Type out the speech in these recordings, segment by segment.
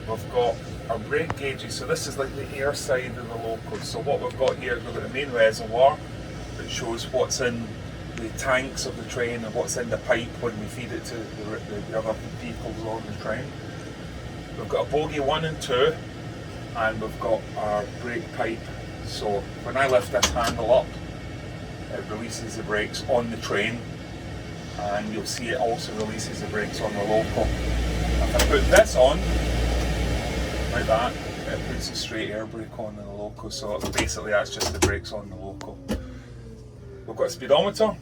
we've got our brake gauges. So this is like the air side of the loco. So what we've got here, we've got the main reservoir that shows what's in the tanks of the train and what's in the pipe when we feed it to the other vehicles on the train. We've got a bogie 1 and 2, and we've got our brake pipe. So when I lift this handle up, it releases the brakes on the train, and you'll see it also releases the brakes on the loco. If I put this on, like that, it puts a straight air brake on in the loco, so basically that's just the brakes on the loco. We've got a speedometer,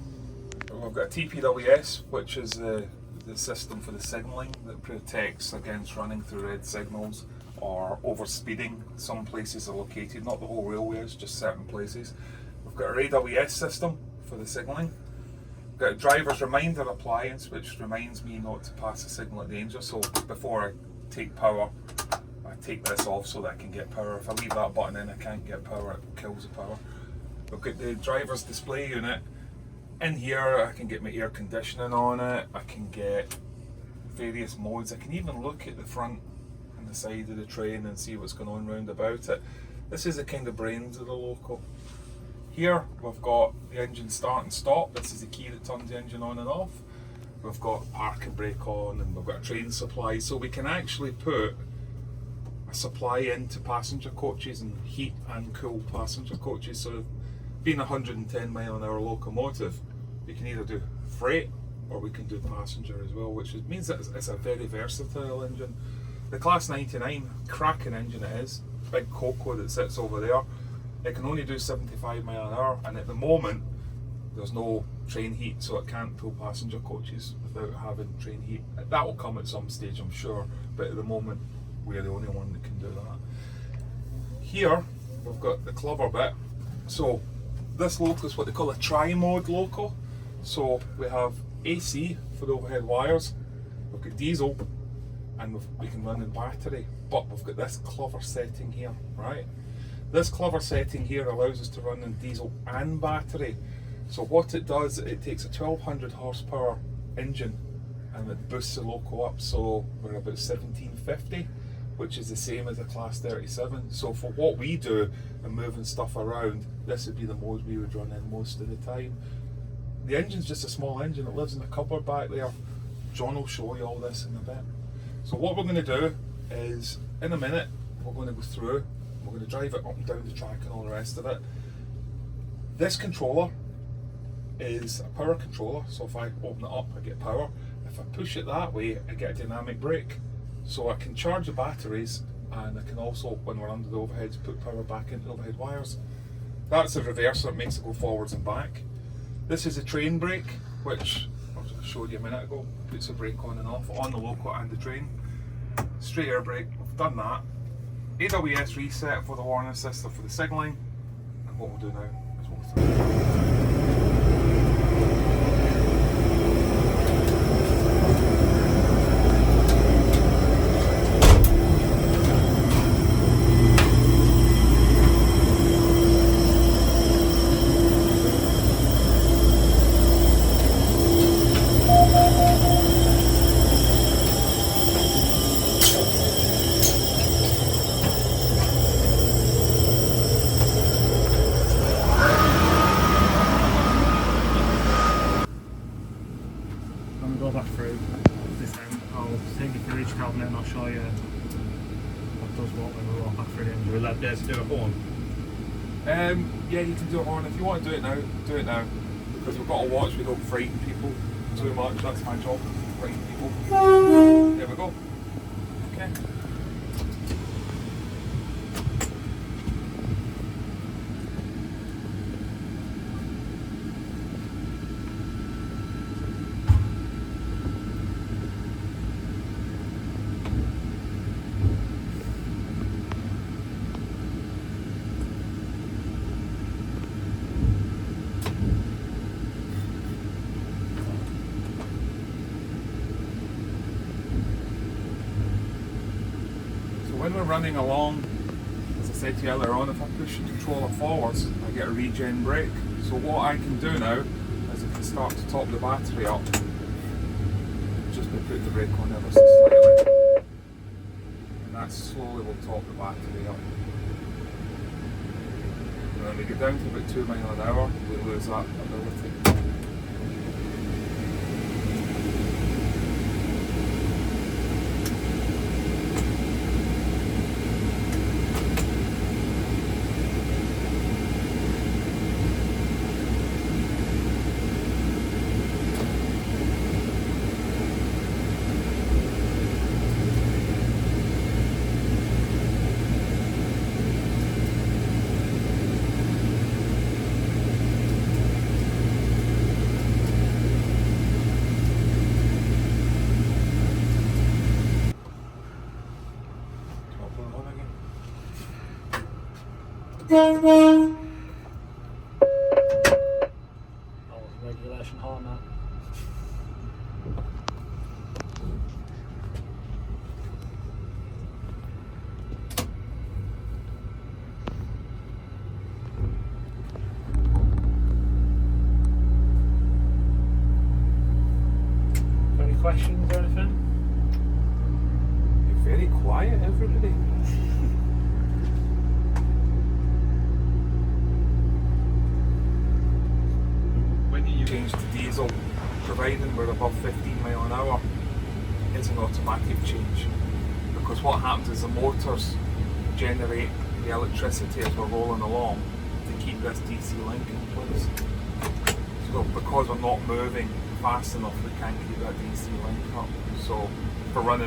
we've got a TPWS, which is the system for the signalling that protects against running through red signals or over speeding. Some places are located, not the whole railway, it's just certain places. We've got our AWS system for the signalling. We've got a driver's reminder appliance, which reminds me not to pass a signal at danger. So before I take power, I take this off so that I can get power. If I leave that button in, I can't get power, it kills the power. We've got the driver's display unit. In here, I can get my air conditioning on it, I can get various modes, I can even look at the front and the side of the train and see what's going on round about it. This is the kind of brains of the loco. Here we've got the engine start and stop. This is the key that turns the engine on and off. We've got park and brake on, and we've got a train supply, so we can actually put a supply into passenger coaches and heat and cool passenger coaches. So being a 110 mile an hour locomotive, we can either do freight or we can do passenger as well, which means that it's a very versatile engine. The Class 99, cracking engine it is, big Coco that sits over there. It can only do 75 mile an hour, and at the moment there's no train heat, so it can't pull passenger coaches without having train heat. That will come at some stage, I'm sure, but at the moment we're the only one that can do that. Here we've got the clever bit. So this loco is what they call a tri-mode loco. So we have AC for the overhead wires, we've got diesel, and we can run in battery, but we've got this clever setting here, right? This clever setting here allows us to run in diesel and battery. So what it does, it takes a 1200 horsepower engine and it boosts the loco up, so we're about 1750, which is the same as a Class 37. So for what we do and moving stuff around, this would be the mode we would run in most of the time. The engine's just a small engine, it lives in a cupboard back there. John will show you all this in a bit. So what we're going to do is, in a minute, we're going to go through, we're going to drive it up and down the track and all the rest of it. This controller is a power controller, so if I open it up I get power. If I push it that way I get a dynamic brake. So I can charge the batteries, and I can also, when we're under the overheads, put power back into the overhead wires. That's the reverser, it makes it go forwards and back. This is a train brake, which I showed you a minute ago, puts the brake on and off on the loco and the train. Straight air brake, we've done that. AWS reset for the warning system for the signalling, and what we'll do now is we'll go back through this end. I'll take you through each cabinet and I'll show you what does what when we walk back through the engine. Will that be able to do a horn? yeah, you can do a horn. If you want to do it now, do it now. Because we've got to watch, we don't frighten people too much. That's my job, frighten people. There we go. Okay. When we're running along, as I said to you earlier on, if I push the controller forwards, I get a regen brake. So what I can do now is I can start to top the battery up just by putting the brake on ever so slightly. And that slowly will top the battery up. And when we get down to about 2 miles an hour, we lose that ability. That was regulation horn, that. Any questions or anything? You're very quiet, everybody. When you change to diesel, providing we're above 15 mile an hour, it's an automatic change. Because what happens is the motors generate the electricity as we're rolling along to keep this DC link in place. So because we're not moving fast enough, we can't keep that DC link up. So for running